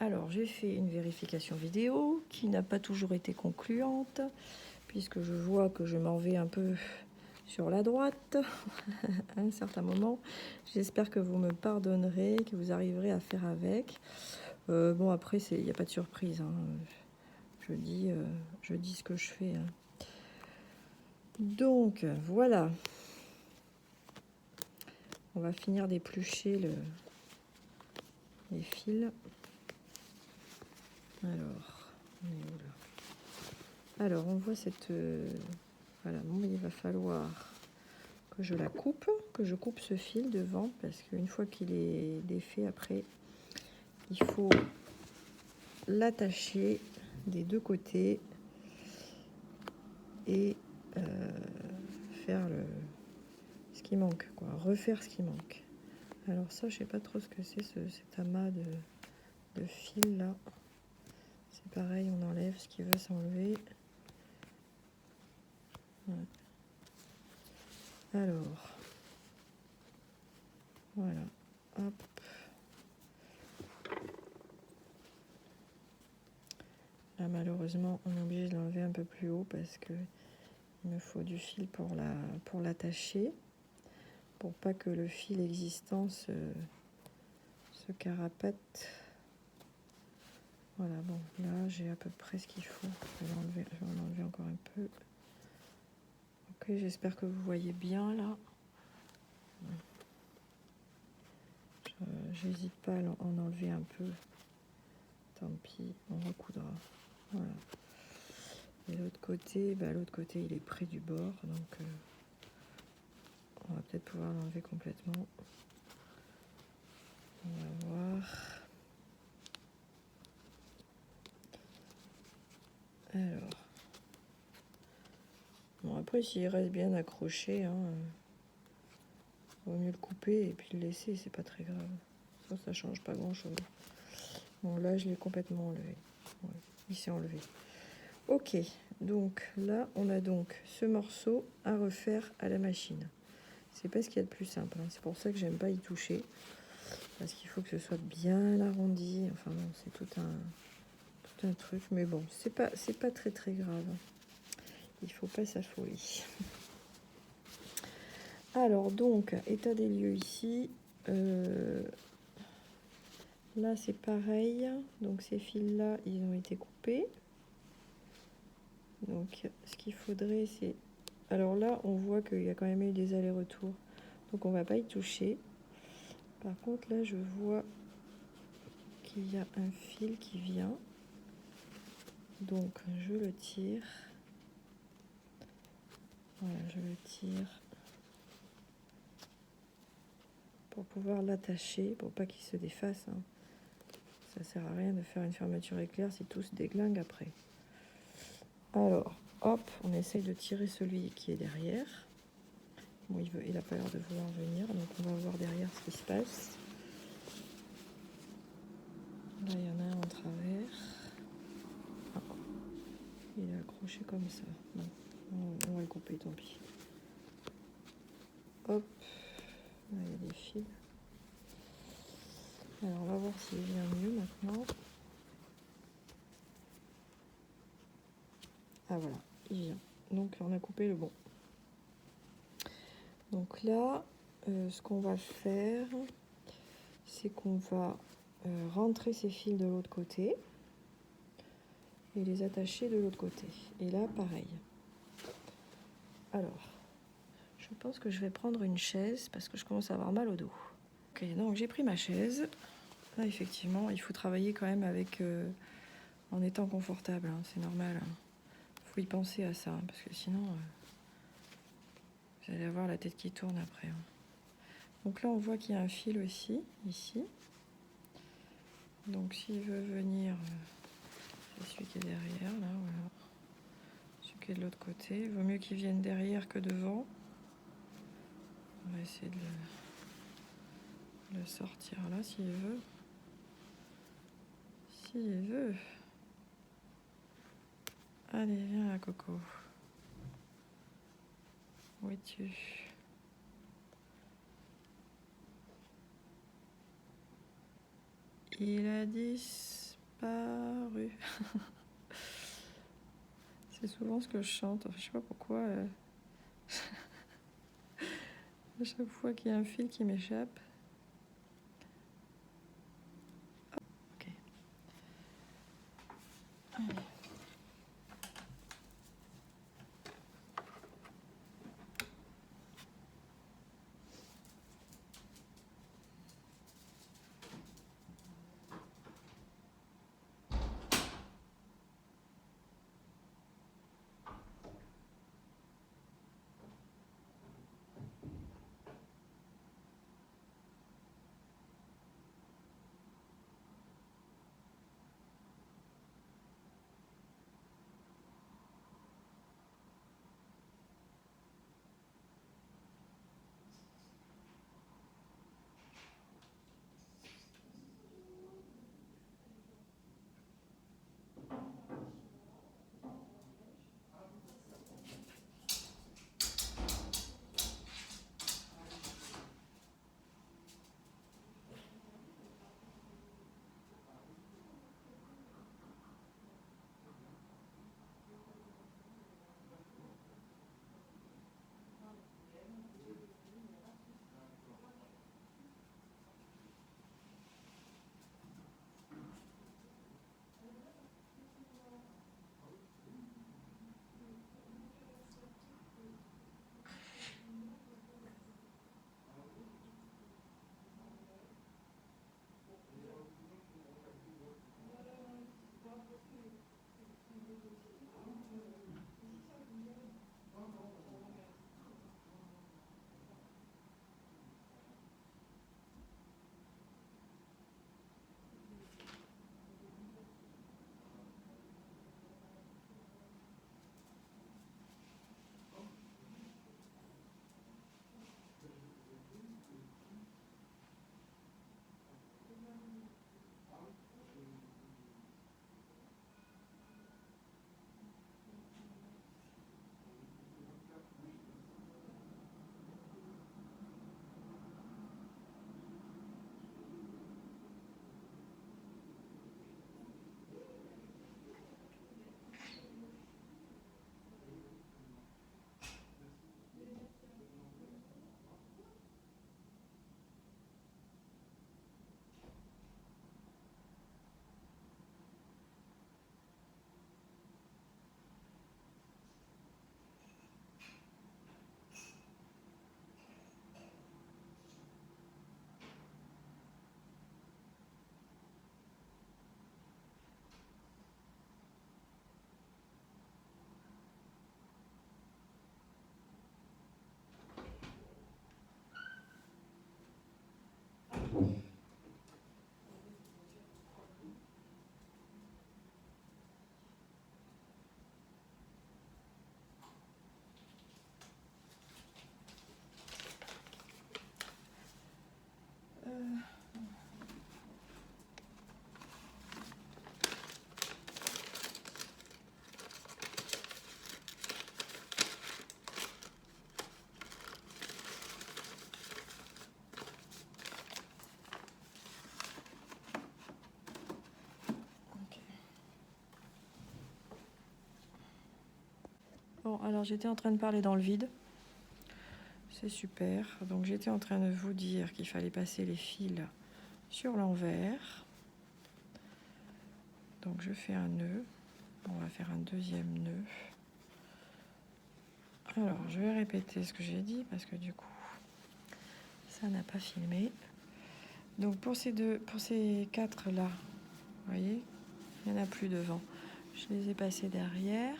Alors, j'ai fait une vérification vidéo qui n'a pas toujours été concluante, puisque je vois que je m'en vais un peu sur la droite à un certain moment. J'espère que vous me pardonnerez, que vous arriverez à faire avec. Bon, après, il n'y a pas de surprise, hein. Je dis ce que je fais, hein. Donc, voilà. On va finir d'éplucher les fils. Alors, on est où là? Alors, on voit cette... voilà, bon, il va falloir que je la coupe, que je coupe ce fil devant, parce qu'une fois qu'il est défait, après, il faut l'attacher des deux côtés et faire ce qui manque, quoi, refaire ce qui manque. Alors ça, je sais pas trop ce que c'est, cet amas de fil là. C'est pareil, on enlève ce qui veut s'enlever. Ouais. Alors, voilà, hop. Là, malheureusement, on est obligé de l'enlever un peu plus haut parce que il me faut du fil pour l'attacher, pour pas que le fil existant se carapate. Voilà, bon, là, j'ai à peu près ce qu'il faut. Je vais en enlever encore un peu. Ok, j'espère que vous voyez bien, là. J'hésite pas à en enlever un peu. Tant pis, on recoudra. Voilà. Et l'autre côté, il est près du bord, donc on va peut-être pouvoir l'enlever complètement. On va voir. Alors. Bon, après, s'il reste bien accroché, hein, vaut mieux le couper et puis le laisser, c'est pas très grave. Ça change pas grand-chose. Bon, là, je l'ai complètement enlevé. Ouais, il s'est enlevé. Ok, donc là, on a donc ce morceau à refaire à la machine. C'est pas ce qu'il y a de plus simple, hein. C'est pour ça que j'aime pas y toucher. Parce qu'il faut que ce soit bien arrondi. Enfin bon, c'est tout un truc. Mais bon, c'est pas très très grave. Il faut pas s'affoler. Alors donc, état des lieux ici. Là, c'est pareil. Donc ces fils-là, ils ont été coupés. Donc ce qu'il faudrait, c'est... Alors là, on voit qu'il y a quand même eu des allers-retours. Donc on va pas y toucher. Par contre, là, je vois qu'il y a un fil qui vient. Donc je le tire. Voilà, je le tire pour pouvoir l'attacher, pour pas qu'il se défasse, hein. Ça sert à rien de faire une fermeture éclair si tout se déglingue après. Alors, hop, on essaye de tirer celui qui est derrière. Bon, il a pas l'air de vouloir venir, donc on va voir derrière ce qui se passe. Là, il y en a un en travers. Ah, il est accroché comme ça. Bon, on va le couper, tant pis. Hop, là, il y a des fils. Alors, on va voir s'il vient mieux maintenant. Ah, voilà, il vient. Donc, on a coupé le bon. Donc là, ce qu'on va faire, c'est qu'on va rentrer ces fils de l'autre côté et les attacher de l'autre côté. Et là, pareil. Alors, je pense que je vais prendre une chaise parce que je commence à avoir mal au dos. Ok, donc j'ai pris ma chaise. Là, effectivement, il faut travailler quand même avec en étant confortable, hein, c'est normal, hein. Faut y penser à ça, hein, parce que sinon, vous allez avoir la tête qui tourne après, hein. Donc là, on voit qu'il y a un fil aussi, ici. Donc s'il veut venir, c'est celui qui est derrière, là, voilà. Celui qui est de l'autre côté. Il vaut mieux qu'il vienne derrière que devant. On va essayer de le sortir là, s'il veut. S'il veut. Allez, viens là, Coco. Où es-tu? Il a 10. disparu. C'est souvent ce que je chante. Enfin, je sais pas pourquoi. À chaque fois qu'il y a un fil qui m'échappe. Ok. Allez. Bon, alors j'étais en train de parler dans le vide. C'est super. Donc j'étais en train de vous dire qu'il fallait passer les fils sur l'envers. Donc je fais un nœud. On va faire un deuxième nœud. Alors je vais répéter ce que j'ai dit parce que du coup ça n'a pas filmé. Donc pour ces quatre là, vous voyez, il n'y en a plus devant. Je les ai passés derrière.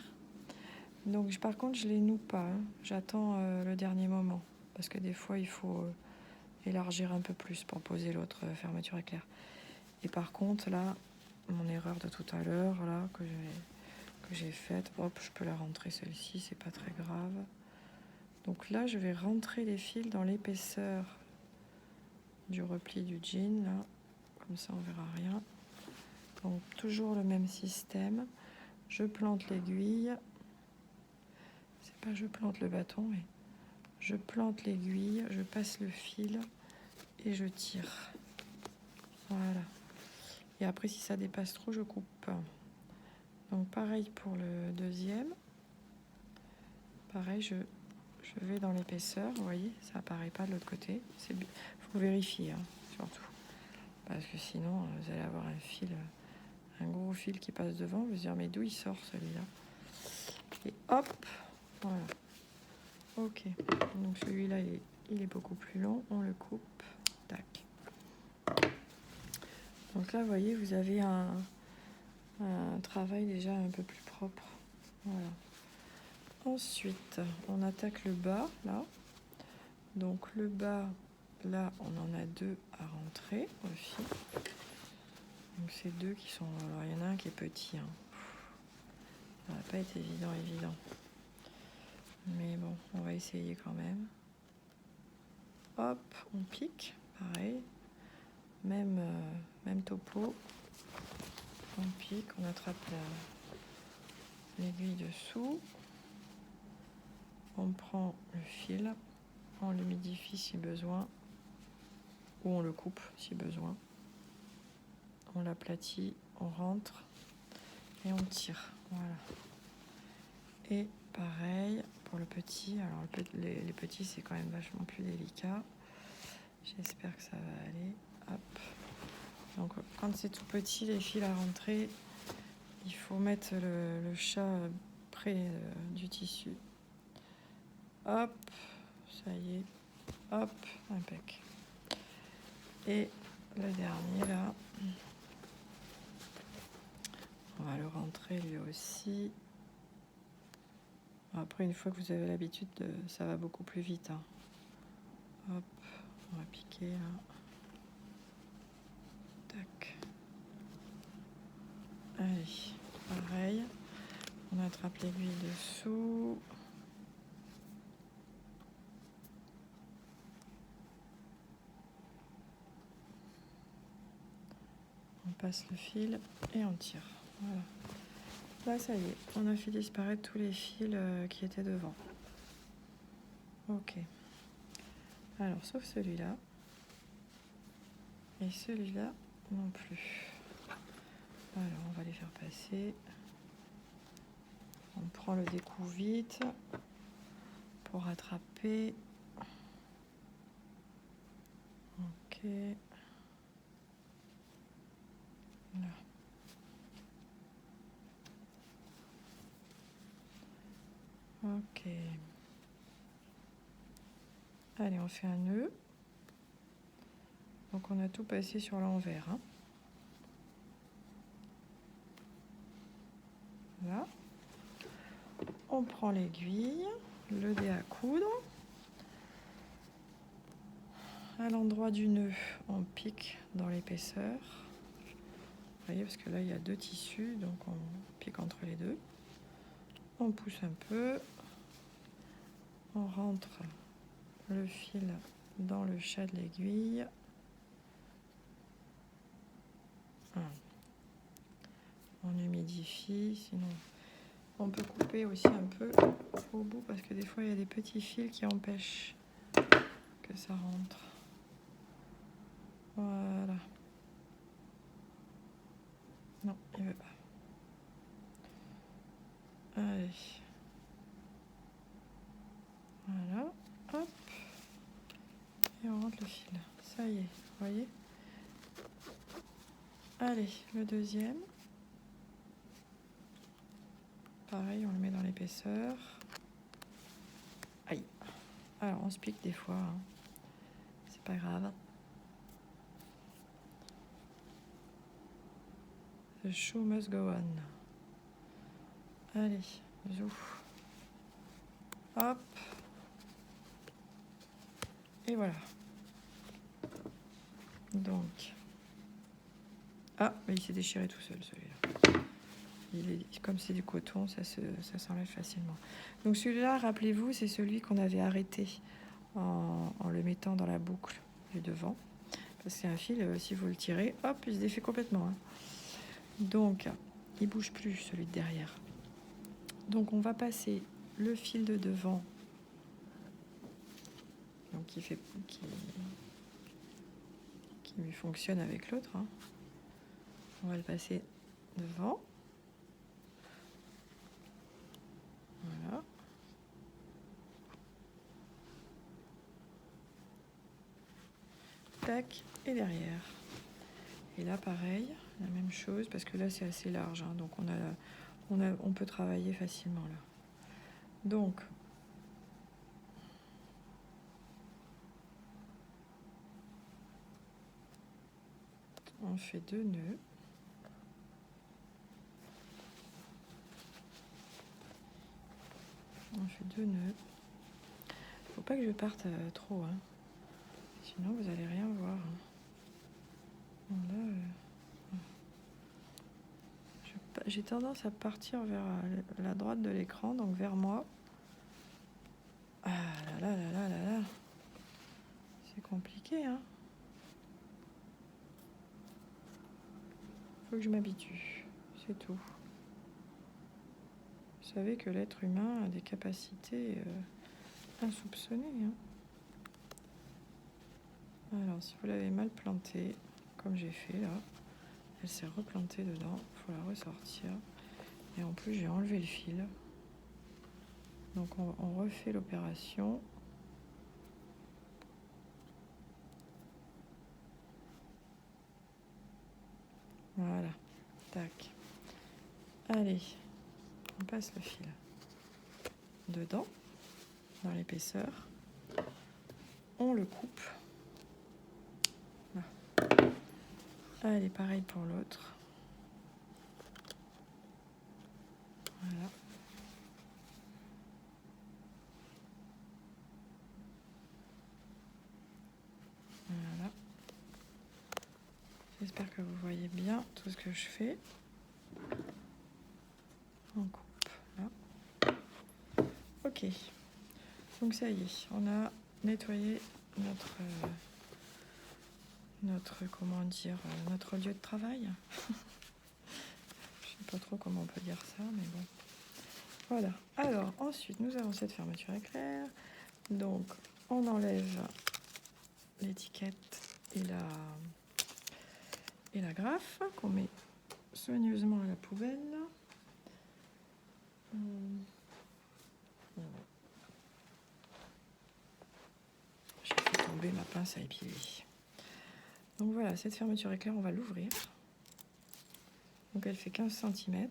Donc par contre je les noue pas. J'attends le dernier moment parce que des fois il faut élargir un peu plus pour poser l'autre fermeture éclair. Et par contre là, mon erreur de tout à l'heure là que j'ai faite, hop, je peux la rentrer celle-ci, c'est pas très grave. Donc là je vais rentrer les fils dans l'épaisseur du repli du jean là, comme ça on verra rien. Donc toujours le même système. Je plante l'aiguille. C'est pas je plante le bâton, mais je plante l'aiguille, je passe le fil et je tire. Voilà. Et après, si ça dépasse trop, je coupe. Donc pareil pour le deuxième. Pareil, je vais dans l'épaisseur. Vous voyez, ça apparaît pas de l'autre côté. Il faut vérifier, hein, surtout. Parce que sinon, vous allez avoir un gros fil qui passe devant. Vous allez dire, mais d'où il sort celui-là? Et hop, voilà. Ok, donc celui-là, il est beaucoup plus long. On le coupe. Tac. Donc là, vous voyez, vous avez un travail déjà un peu plus propre. Voilà. Ensuite, on attaque le bas, là. Donc le bas, là, on en a 2 à rentrer aussi. Donc c'est 2 qui sont... Alors il y en a un qui est petit. Hein. Ça va pas être évident. Mais bon, on va essayer quand même. Hop, on pique, pareil. Même topo. On pique, on attrape l'aiguille dessous. On prend le fil, on l'humidifie si besoin, ou on le coupe si besoin. On l'aplatit, on rentre et on tire. Voilà. Et pareil pour le petit. Alors les petits, c'est quand même vachement plus délicat. J'espère que ça va aller. Hop. Donc quand c'est tout petit, les fils à rentrer, il faut mettre le chat près du tissu. Hop, ça y est. Hop, impec. Et le dernier là, on va le rentrer lui aussi. Après, une fois que vous avez l'habitude, ça va beaucoup plus vite. Hein. Hop, on va piquer là. Tac. Allez, pareil. On attrape l'aiguille dessous. On passe le fil et on tire. Voilà. Là, ça y est, on a fait disparaître tous les fils qui étaient devant. Ok. Alors, sauf celui-là. Et celui-là non plus. Alors, on va les faire passer. On prend le découpe vite pour rattraper. Ok. Là. Ok. Allez, on fait un nœud. Donc, on a tout passé sur l'envers. Hein. Là. On prend l'aiguille, le dé à coudre. À l'endroit du nœud, on pique dans l'épaisseur. Vous voyez, parce que là, il y a 2 tissus, donc on pique entre les 2. On pousse un peu. On rentre le fil dans le chat de l'aiguille. On humidifie, sinon on peut couper aussi un peu au bout parce que des fois il y a des petits fils qui empêchent que ça rentre. Voilà. Non, il veut pas. Allez. Voilà. Hop. Et on rentre le fil. Ça y est, vous voyez? Allez, le deuxième. Pareil, on le met dans l'épaisseur. Aïe. Alors, on se pique des fois. Hein. C'est pas grave. The show must go on. Allez, zouf. Hop. Et voilà. Donc. Ah, mais il s'est déchiré tout seul, celui-là. Comme c'est du coton, ça s'enlève facilement. Donc celui-là, rappelez-vous, c'est celui qu'on avait arrêté en le mettant dans la boucle du devant. Parce que c'est un fil, si vous le tirez, hop, il se défait complètement. Hein. Donc, il bouge plus, celui de derrière. Donc, on va passer le fil de devant, donc qui fonctionne avec l'autre. Hein. On va le passer devant. Voilà. Tac, et derrière. Et là, pareil, la même chose, parce que là, c'est assez large, hein, donc on peut travailler facilement là. Donc, on fait 2 nœuds. On fait 2 nœuds. Faut pas que je parte trop, hein. Sinon vous allez rien voir. Hein. Bon, là, j'ai tendance à partir vers la droite de l'écran, donc vers moi. Ah là là là là là là. C'est compliqué, hein. Faut que je m'habitue, c'est tout. Vous savez que l'être humain a des capacités insoupçonnées. Hein. Alors, si vous l'avez mal plantée, comme j'ai fait là, elle s'est replantée dedans. Il faut la ressortir. Et en plus, j'ai enlevé le fil. Donc, on refait l'opération. Voilà. Tac. Allez, on passe le fil dedans, dans l'épaisseur. On le coupe. Voilà. Allez, pareil pour l'autre. Voilà. Voilà. J'espère que vous voyez bien tout ce que je fais. On coupe là. Ok. Donc ça y est, on a nettoyé comment dire, notre lieu de travail. Je sais pas trop comment on peut dire ça, mais bon. Voilà. Alors ensuite, nous avons cette fermeture éclair. Donc on enlève l'étiquette et la graffe qu'on met soigneusement à la poubelle. J'ai fait tomber ma pince à épiler. Donc voilà, cette fermeture éclair, on va l'ouvrir. Donc elle fait 15 cm.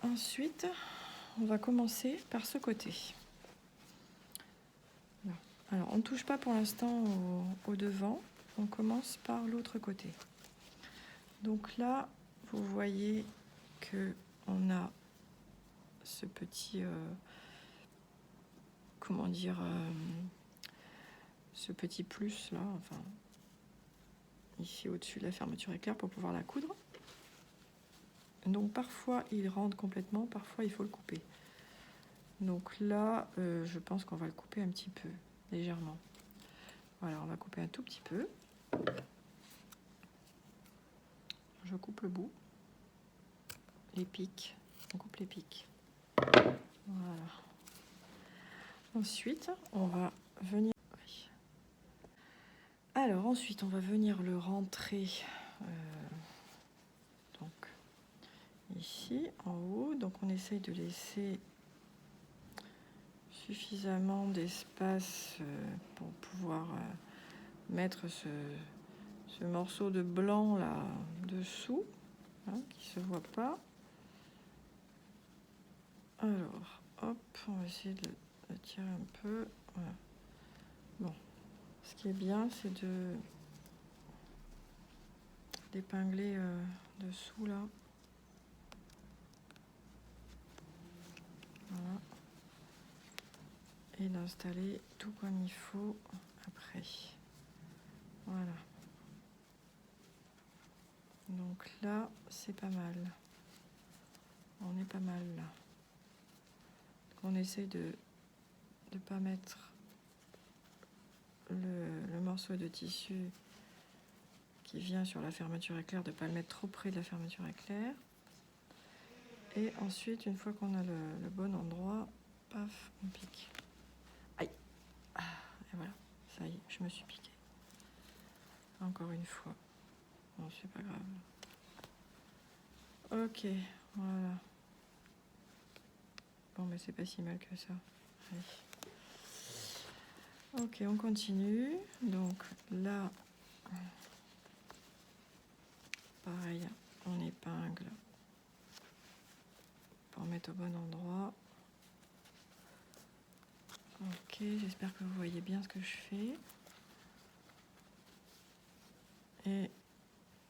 Ensuite, on va commencer par ce côté. Là. Alors, on ne touche pas pour l'instant au devant. On commence par l'autre côté. Donc là, vous voyez que on a ce petit, comment dire, ce petit plus là, enfin, ici au-dessus de la fermeture éclair pour pouvoir la coudre. Donc parfois il rentre complètement, parfois il faut le couper. Donc là, je pense qu'on va le couper un petit peu, légèrement. Voilà, on va couper un tout petit peu. Je coupe le bout. Les pics, on coupe les pics. Voilà. Ensuite, on va venir... Alors ensuite, on va venir le rentrer donc ici, en haut. Donc on essaye de laisser suffisamment d'espace pour pouvoir mettre ce morceau de blanc là dessous, hein, qui se voit pas. Alors, hop, on va essayer de le tirer un peu. Voilà. Bon, ce qui est bien, c'est d'épingler dessous là. Voilà. Et d'installer tout comme il faut après. Voilà. Donc là, c'est pas mal. On est pas mal là. Donc on essaye de ne pas mettre le morceau de tissu qui vient sur la fermeture éclair, de ne pas le mettre trop près de la fermeture éclair. Et ensuite, une fois qu'on a le bon endroit, paf, on pique. Aïe. Ah, et voilà, ça y est, je me suis piqué. encore une fois. Bon, c'est pas grave. Ok, voilà. Bon, mais c'est pas si mal que ça. Allez. Ok, on continue. Donc là, pareil, on épingle pour mettre au bon endroit. Ok, j'espère que vous voyez bien ce que je fais. Et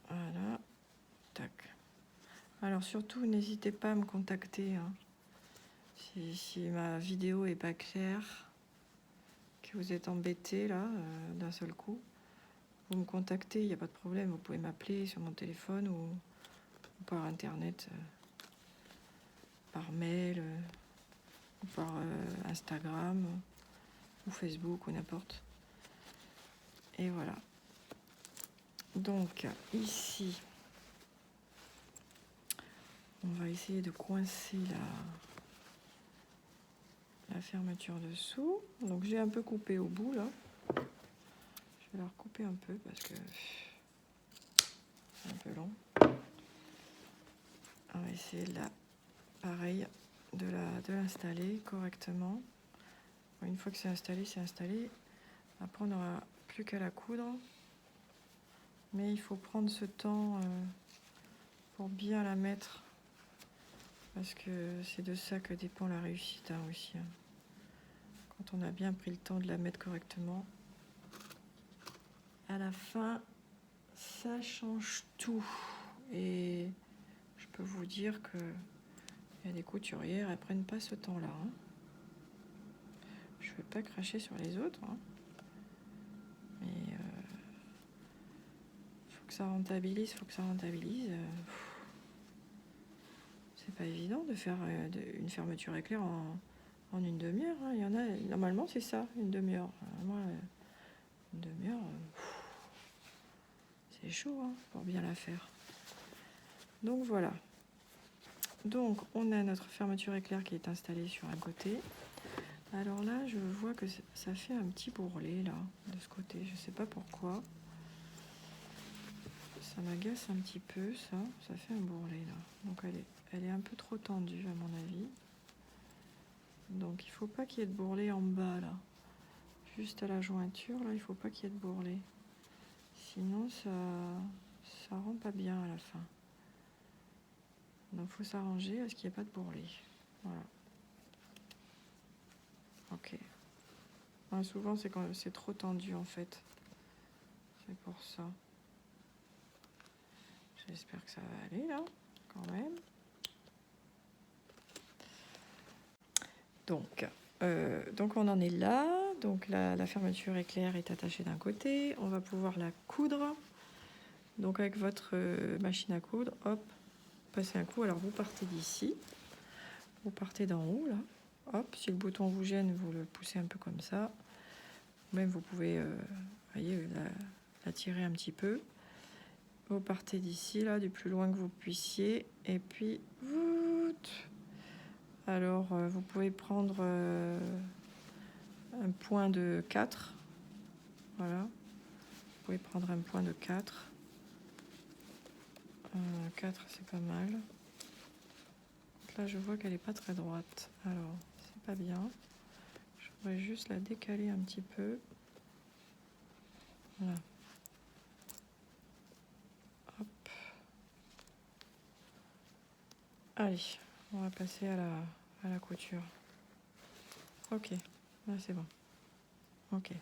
voilà, tac. Alors surtout, n'hésitez pas à me contacter hein, si ma vidéo est pas claire, que vous êtes embêté là d'un seul coup. Vous me contactez, il n'y a pas de problème. Vous pouvez m'appeler sur mon téléphone ou par internet, par mail, ou par Instagram ou Facebook ou n'importe. Et voilà. Donc ici, on va essayer de coincer la fermeture dessous. Donc j'ai un peu coupé au bout là. Je vais la recouper un peu parce que c'est un peu long. On va essayer là, pareil, de l'installer correctement. Une fois que c'est installé, c'est installé. Après on n'aura plus qu'à la coudre. Mais il faut prendre ce temps pour bien la mettre. Parce que c'est de ça que dépend la réussite hein, aussi. Hein. Quand on a bien pris le temps de la mettre correctement, à la fin, ça change tout. Et je peux vous dire que il y a des couturières, elles prennent pas ce temps-là. Hein. Je ne vais pas cracher sur les autres. Hein. Mais faut que ça rentabilise, c'est pas évident de faire une fermeture éclair en une demi-heure. Hein. Il y en a, normalement c'est ça, une demi-heure. Moi, une demi-heure, c'est chaud hein, pour bien la faire. Donc voilà. Donc on a notre fermeture éclair qui est installée sur un côté. Alors là, je vois que ça fait un petit bourrelet là, de ce côté. Je sais pas pourquoi. Ça m'agace un petit peu, ça fait un bourrelet là. Donc elle est un peu trop tendue à mon avis. Donc il faut pas qu'il y ait de bourrelet en bas là. Juste à la jointure là, il faut pas qu'il y ait de bourrelet. Sinon ça rend pas bien à la fin. Donc il faut s'arranger à ce qu'il n'y ait pas de bourrelet. Voilà. Ok. Ouais, souvent c'est quand c'est trop tendu en fait. C'est pour ça. J'espère que ça va aller là, quand même. Donc on en est là. Donc la fermeture éclair est attachée d'un côté. On va pouvoir la coudre. Donc avec votre machine à coudre, hop, passez un coup. Alors vous partez d'ici. Vous partez d'en haut là. Hop, si le bouton vous gêne, vous le poussez un peu comme ça. Même vous pouvez voyez, la tirer un petit peu. Vous partez d'ici là, du plus loin que vous puissiez. Et puis, alors vous pouvez prendre un point de 4. Voilà. Vous pouvez prendre un point de 4. 4, c'est pas mal. Là, je vois qu'elle n'est pas très droite. Alors, c'est pas bien. Je voudrais juste la décaler un petit peu. Voilà. Hop. Allez, on va passer à la couture. Ok, là c'est bon. Ok.